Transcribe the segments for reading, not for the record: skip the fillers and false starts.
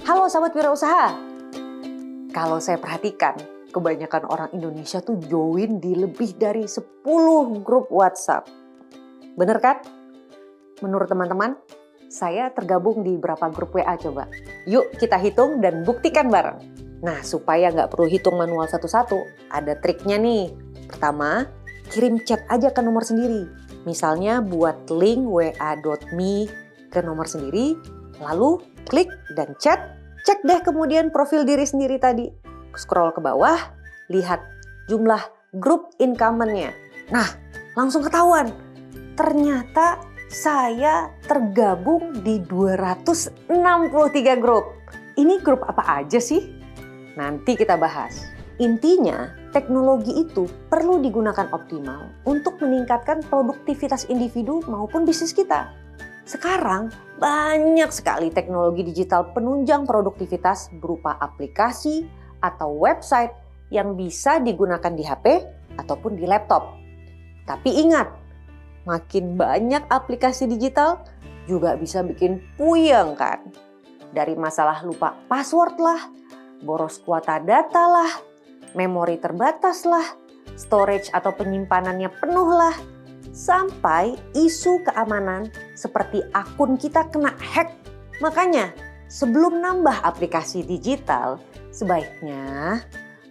Halo sahabat wirausaha. Kalau saya perhatikan, kebanyakan orang Indonesia tuh join di lebih dari 10 grup WhatsApp. Bener kan? Menurut teman-teman, saya tergabung di berapa grup WA coba? Yuk kita hitung dan buktikan bareng. Nah, supaya nggak perlu hitung manual satu-satu, ada triknya nih. Pertama, kirim chat aja ke nomor sendiri. Misalnya buat link wa.me ke nomor sendiri, lalu klik dan chat. Cek deh kemudian profil diri sendiri tadi. Scroll ke bawah, lihat jumlah grup incumbent-nya. Nah, langsung ketahuan. Ternyata saya tergabung di 263 grup. Ini grup apa aja sih? Nanti kita bahas. Intinya, teknologi itu perlu digunakan optimal untuk meningkatkan produktivitas individu maupun bisnis kita. Sekarang banyak sekali teknologi digital penunjang produktivitas berupa aplikasi atau website yang bisa digunakan di HP ataupun di laptop. Tapi ingat, makin banyak aplikasi digital juga bisa bikin puyeng kan? Dari masalah lupa password lah, boros kuota data lah, memori terbatas lah, storage atau penyimpanannya penuh lah, sampai isu keamanan seperti akun kita kena hack. Makanya sebelum nambah aplikasi digital, sebaiknya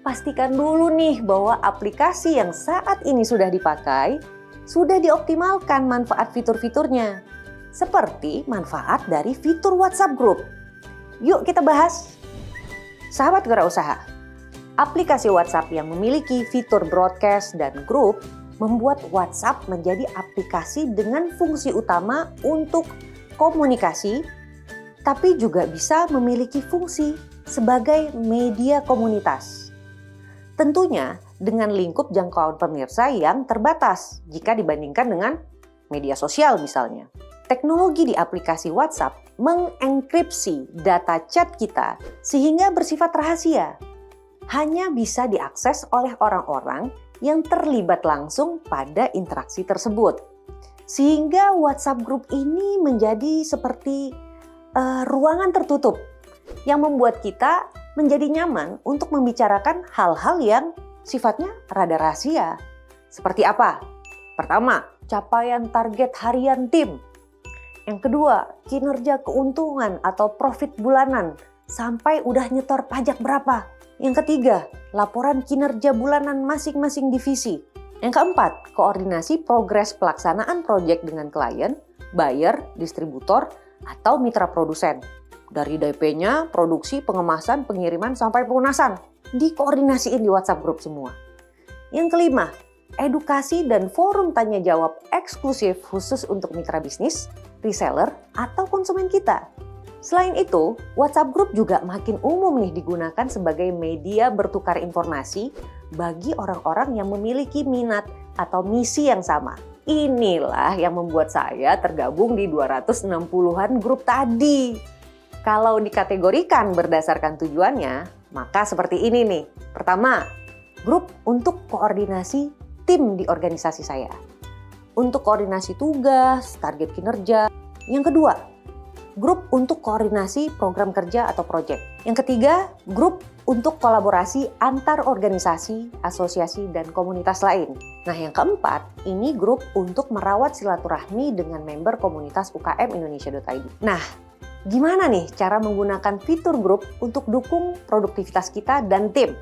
pastikan dulu nih bahwa aplikasi yang saat ini sudah dipakai sudah dioptimalkan manfaat fitur-fiturnya. Seperti manfaat dari fitur WhatsApp Group. Yuk kita bahas. Sahabat wirausaha, aplikasi WhatsApp yang memiliki fitur broadcast dan grup membuat WhatsApp menjadi aplikasi dengan fungsi utama untuk komunikasi, tapi juga bisa memiliki fungsi sebagai media komunitas. Tentunya dengan lingkup jangkauan pemirsa yang terbatas jika dibandingkan dengan media sosial misalnya. Teknologi di aplikasi WhatsApp mengenkripsi data chat kita sehingga bersifat rahasia. Hanya bisa diakses oleh orang-orang yang terlibat langsung pada interaksi tersebut. Sehingga WhatsApp Group ini menjadi seperti ruangan tertutup yang membuat kita menjadi nyaman untuk membicarakan hal-hal yang sifatnya rada rahasia. Seperti apa? Pertama, capaian target harian tim. Yang kedua, kinerja keuntungan atau profit bulanan sampai udah nyetor pajak berapa. Yang ketiga, laporan kinerja bulanan masing-masing divisi. Yang keempat, koordinasi progres pelaksanaan proyek dengan klien, buyer, distributor, atau mitra produsen. Dari DP-nya, produksi, pengemasan, pengiriman, sampai pelunasan. Dikoordinasiin di WhatsApp Group semua. Yang kelima, edukasi dan forum tanya jawab eksklusif khusus untuk mitra bisnis, reseller, atau konsumen kita. Selain itu, WhatsApp Group juga makin umum nih digunakan sebagai media bertukar informasi bagi orang-orang yang memiliki minat atau misi yang sama. Inilah yang membuat saya tergabung di 260-an grup tadi. Kalau dikategorikan berdasarkan tujuannya, maka seperti ini nih. Pertama, grup untuk koordinasi tim di organisasi saya. Untuk koordinasi tugas, target kinerja. Yang kedua, grup untuk koordinasi program kerja atau proyek. Yang ketiga, grup untuk kolaborasi antar organisasi, asosiasi, dan komunitas lain. Nah, yang keempat, ini grup untuk merawat silaturahmi dengan member komunitas UKM Indonesia.id. Nah, gimana nih cara menggunakan fitur grup untuk dukung produktivitas kita dan tim?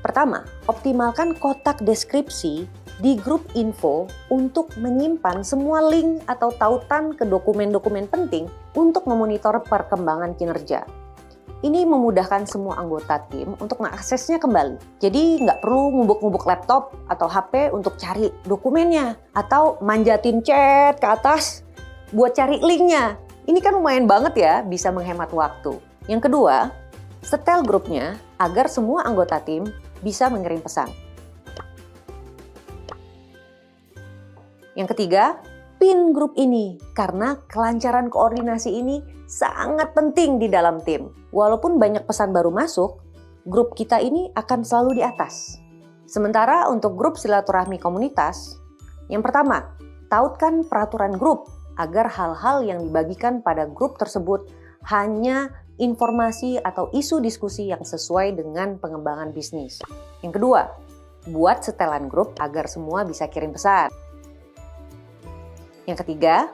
Pertama, optimalkan kotak deskripsi di grup info untuk menyimpan semua link atau tautan ke dokumen-dokumen penting untuk memonitor perkembangan kinerja. Ini memudahkan semua anggota tim untuk mengaksesnya kembali. Jadi nggak perlu ngubuk-ngubuk laptop atau HP untuk cari dokumennya atau manjatin chat ke atas buat cari linknya. Ini kan lumayan banget ya, bisa menghemat waktu. Yang kedua, setel grupnya agar semua anggota tim bisa mengirim pesan. Yang ketiga, pin grup ini karena kelancaran koordinasi ini sangat penting di dalam tim. Walaupun banyak pesan baru masuk, grup kita ini akan selalu di atas. Sementara untuk grup silaturahmi komunitas, yang pertama, tautkan peraturan grup agar hal-hal yang dibagikan pada grup tersebut hanya informasi atau isu diskusi yang sesuai dengan pengembangan bisnis. Yang kedua, buat setelan grup agar semua bisa kirim pesan. Yang ketiga,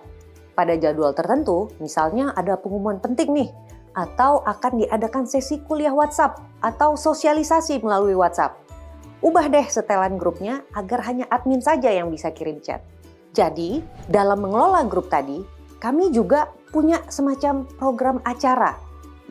pada jadwal tertentu, misalnya ada pengumuman penting nih, atau akan diadakan sesi kuliah WhatsApp atau sosialisasi melalui WhatsApp. Ubah deh setelan grupnya agar hanya admin saja yang bisa kirim chat. Jadi, dalam mengelola grup tadi, kami juga punya semacam program acara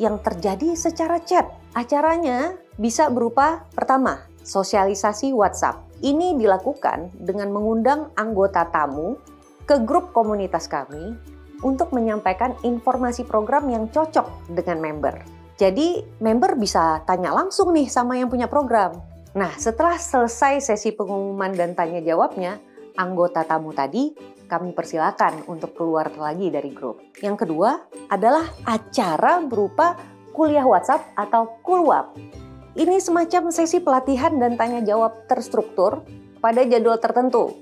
yang terjadi secara chat. Acaranya bisa berupa, pertama, sosialisasi WhatsApp. Ini dilakukan dengan mengundang anggota tamu ke grup komunitas kami untuk menyampaikan informasi program yang cocok dengan member. Jadi, member bisa tanya langsung nih sama yang punya program. Nah, setelah selesai sesi pengumuman dan tanya jawabnya, anggota tamu tadi kami persilakan untuk keluar lagi dari grup. Yang kedua adalah acara berupa kuliah WhatsApp atau Kulwap. Ini semacam sesi pelatihan dan tanya jawab terstruktur pada jadwal tertentu.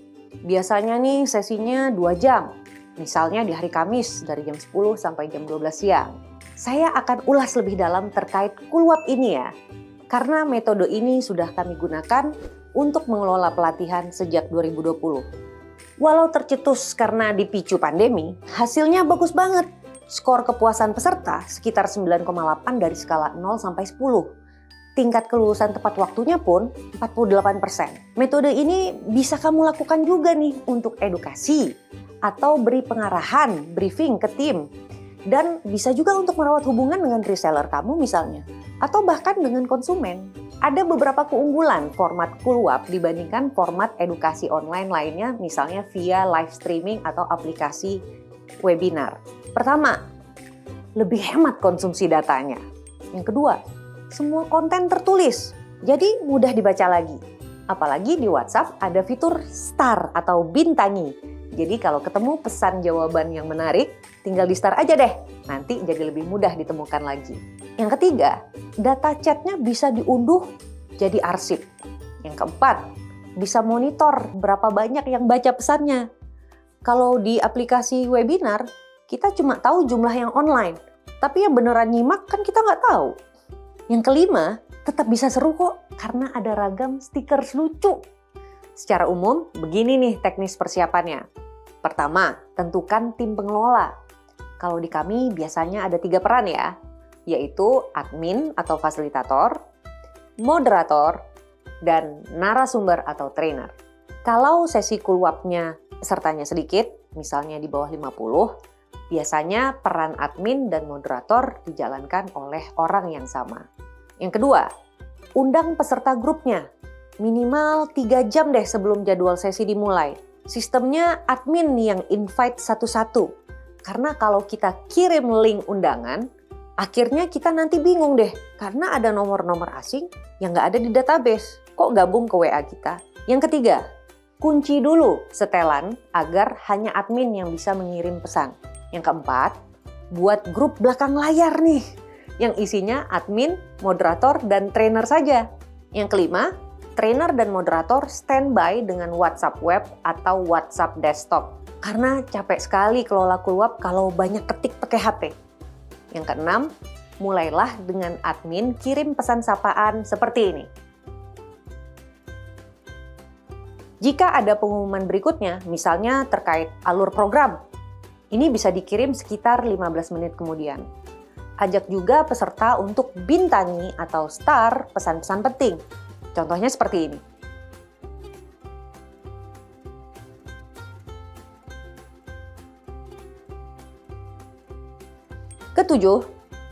Biasanya nih sesinya 2 jam. Misalnya di hari Kamis dari jam 10 sampai jam 12 siang. Saya akan ulas lebih dalam terkait Kulwap ini ya. Karena metode ini sudah kami gunakan untuk mengelola pelatihan sejak 2020. Walau tercetus karena dipicu pandemi, hasilnya bagus banget. Skor kepuasan peserta sekitar 9,8 dari skala 0 sampai 10. Tingkat kelulusan tepat waktunya pun 48%. Metode ini bisa kamu lakukan juga nih untuk edukasi atau beri pengarahan, briefing ke tim. Dan bisa juga untuk merawat hubungan dengan reseller kamu misalnya, atau bahkan dengan konsumen. Ada beberapa keunggulan format Kulwap dibandingkan format edukasi online lainnya, misalnya via live streaming atau aplikasi webinar. Pertama, lebih hemat konsumsi datanya. Yang kedua, semua konten tertulis, jadi mudah dibaca lagi. Apalagi di WhatsApp ada fitur star atau bintangi. Jadi kalau ketemu pesan jawaban yang menarik, tinggal di star aja deh. Nanti jadi lebih mudah ditemukan lagi. Yang ketiga, data chatnya bisa diunduh jadi arsip. Yang keempat, bisa monitor berapa banyak yang baca pesannya. Kalau di aplikasi webinar, kita cuma tahu jumlah yang online. Tapi yang beneran nyimak kan kita nggak tahu. Yang kelima, tetap bisa seru kok karena ada ragam stiker lucu. Secara umum, begini nih teknis persiapannya. Pertama, tentukan tim pengelola. Kalau di kami biasanya ada 3 peran ya, yaitu admin atau fasilitator, moderator, dan narasumber atau trainer. Kalau sesi Kulwapnya pesertanya sedikit, misalnya di bawah 50, biasanya peran admin dan moderator dijalankan oleh orang yang sama. Yang kedua, undang peserta grupnya. Minimal 3 jam deh sebelum jadwal sesi dimulai. Sistemnya admin nih yang invite satu-satu. Karena kalau kita kirim link undangan, akhirnya kita nanti bingung deh. Karena ada nomor-nomor asing yang nggak ada di database. Kok gabung ke WA kita? Yang ketiga, kunci dulu setelan agar hanya admin yang bisa mengirim pesan. Yang keempat, buat grup belakang layar nih. Yang isinya admin, moderator, dan trainer saja. Yang kelima, trainer dan moderator standby dengan WhatsApp web atau WhatsApp desktop. Karena capek sekali kelola Kulwap kalau banyak ketik pakai HP. Yang keenam, mulailah dengan admin kirim pesan sapaan seperti ini. Jika ada pengumuman berikutnya, misalnya terkait alur program, ini bisa dikirim sekitar 15 menit kemudian. Ajak juga peserta untuk bintangi atau star pesan-pesan penting. Contohnya seperti ini. Ketujuh,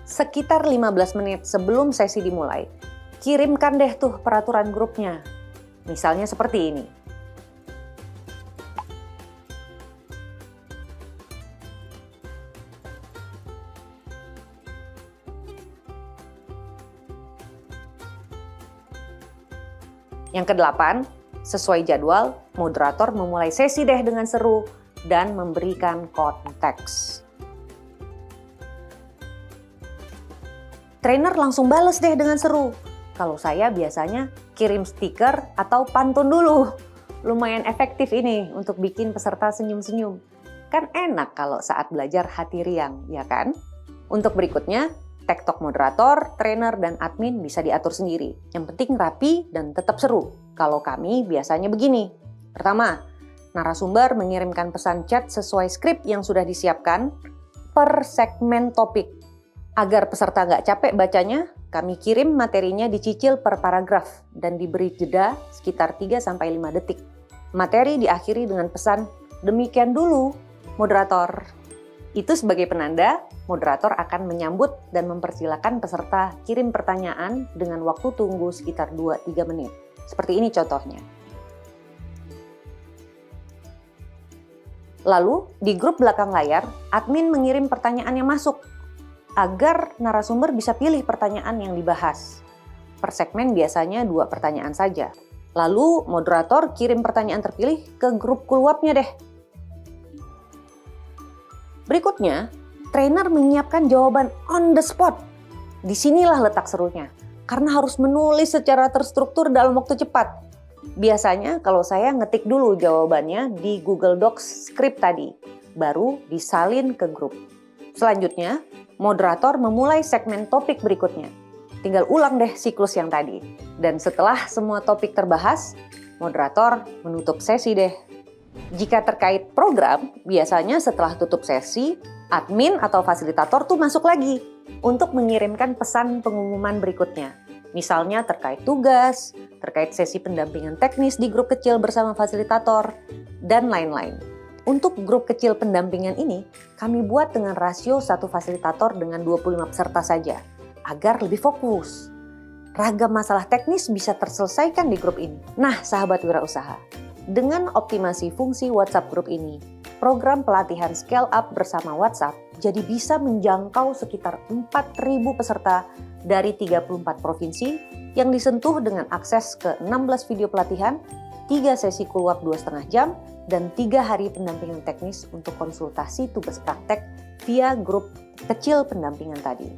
sekitar 15 menit sebelum sesi dimulai, kirimkan deh tuh peraturan grupnya. Misalnya seperti ini. Yang kedelapan, sesuai jadwal, moderator memulai sesi deh dengan seru dan memberikan konteks. Trainer langsung bales deh dengan seru. Kalau saya biasanya kirim stiker atau pantun dulu. Lumayan efektif ini untuk bikin peserta senyum-senyum. Kan enak kalau saat belajar hati riang, ya kan? Untuk berikutnya, TikTok moderator, trainer, dan admin bisa diatur sendiri. Yang penting rapi dan tetap seru. Kalau kami biasanya begini. Pertama, narasumber mengirimkan pesan chat sesuai skrip yang sudah disiapkan per segmen topik. Agar peserta nggak capek bacanya, kami kirim materinya dicicil per paragraf dan diberi jeda sekitar 3-5 detik. Materi diakhiri dengan pesan, "Demikian dulu, moderator." Itu sebagai penanda, moderator akan menyambut dan mempersilakan peserta kirim pertanyaan dengan waktu tunggu sekitar 2-3 menit. Seperti ini contohnya. Lalu, di grup belakang layar, admin mengirim pertanyaan yang masuk agar narasumber bisa pilih pertanyaan yang dibahas. Per segmen biasanya 2 pertanyaan saja. Lalu, moderator kirim pertanyaan terpilih ke grup keluarnya deh. Berikutnya, trainer menyiapkan jawaban on the spot. Disinilah letak serunya, karena harus menulis secara terstruktur dalam waktu cepat. Biasanya kalau saya ngetik dulu jawabannya di Google Docs script tadi, baru disalin ke grup. Selanjutnya, moderator memulai segmen topik berikutnya. Tinggal ulang deh siklus yang tadi. Dan setelah semua topik terbahas, moderator menutup sesi deh. Jika terkait program, biasanya setelah tutup sesi, admin atau fasilitator tuh masuk lagi untuk mengirimkan pesan pengumuman berikutnya. Misalnya terkait tugas, terkait sesi pendampingan teknis di grup kecil bersama fasilitator, dan lain-lain. Untuk grup kecil pendampingan ini, kami buat dengan rasio 1 fasilitator dengan 25 peserta saja, agar lebih fokus. Ragam masalah teknis bisa terselesaikan di grup ini. Nah, sahabat wirausaha, dengan optimasi fungsi WhatsApp Group ini, program pelatihan Scale Up bersama WhatsApp jadi bisa menjangkau sekitar 4.000 peserta dari 34 provinsi yang disentuh dengan akses ke 16 video pelatihan, 3 sesi kulwap 2,5 jam, dan 3 hari pendampingan teknis untuk konsultasi tugas praktek via grup kecil pendampingan tadi.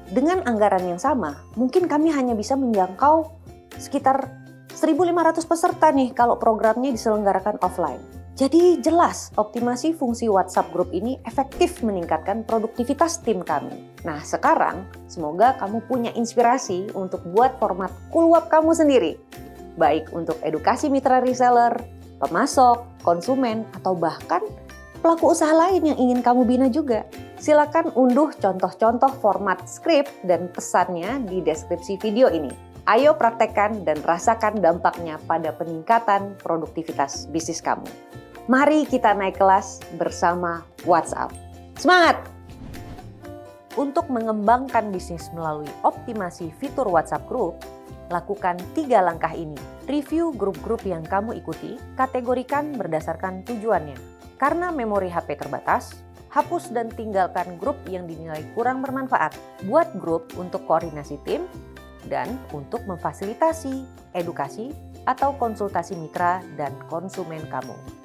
Dengan anggaran yang sama, mungkin kami hanya bisa menjangkau sekitar 1.500 peserta nih kalau programnya diselenggarakan offline. Jadi jelas optimasi fungsi WhatsApp Group ini efektif meningkatkan produktivitas tim kami. Nah sekarang semoga kamu punya inspirasi untuk buat format kulwap kamu sendiri. Baik untuk edukasi mitra reseller, pemasok, konsumen, atau bahkan pelaku usaha lain yang ingin kamu bina juga. Silakan unduh contoh-contoh format skrip dan pesannya di deskripsi video ini. Ayo praktekkan dan rasakan dampaknya pada peningkatan produktivitas bisnis kamu. Mari kita naik kelas bersama WhatsApp. Semangat! Untuk mengembangkan bisnis melalui optimasi fitur WhatsApp Group, lakukan 3 langkah ini. Review grup-grup yang kamu ikuti, kategorikan berdasarkan tujuannya. Karena memori HP terbatas, hapus dan tinggalkan grup yang dinilai kurang bermanfaat. Buat grup untuk koordinasi tim, dan untuk memfasilitasi edukasi atau konsultasi mitra dan konsumen kamu.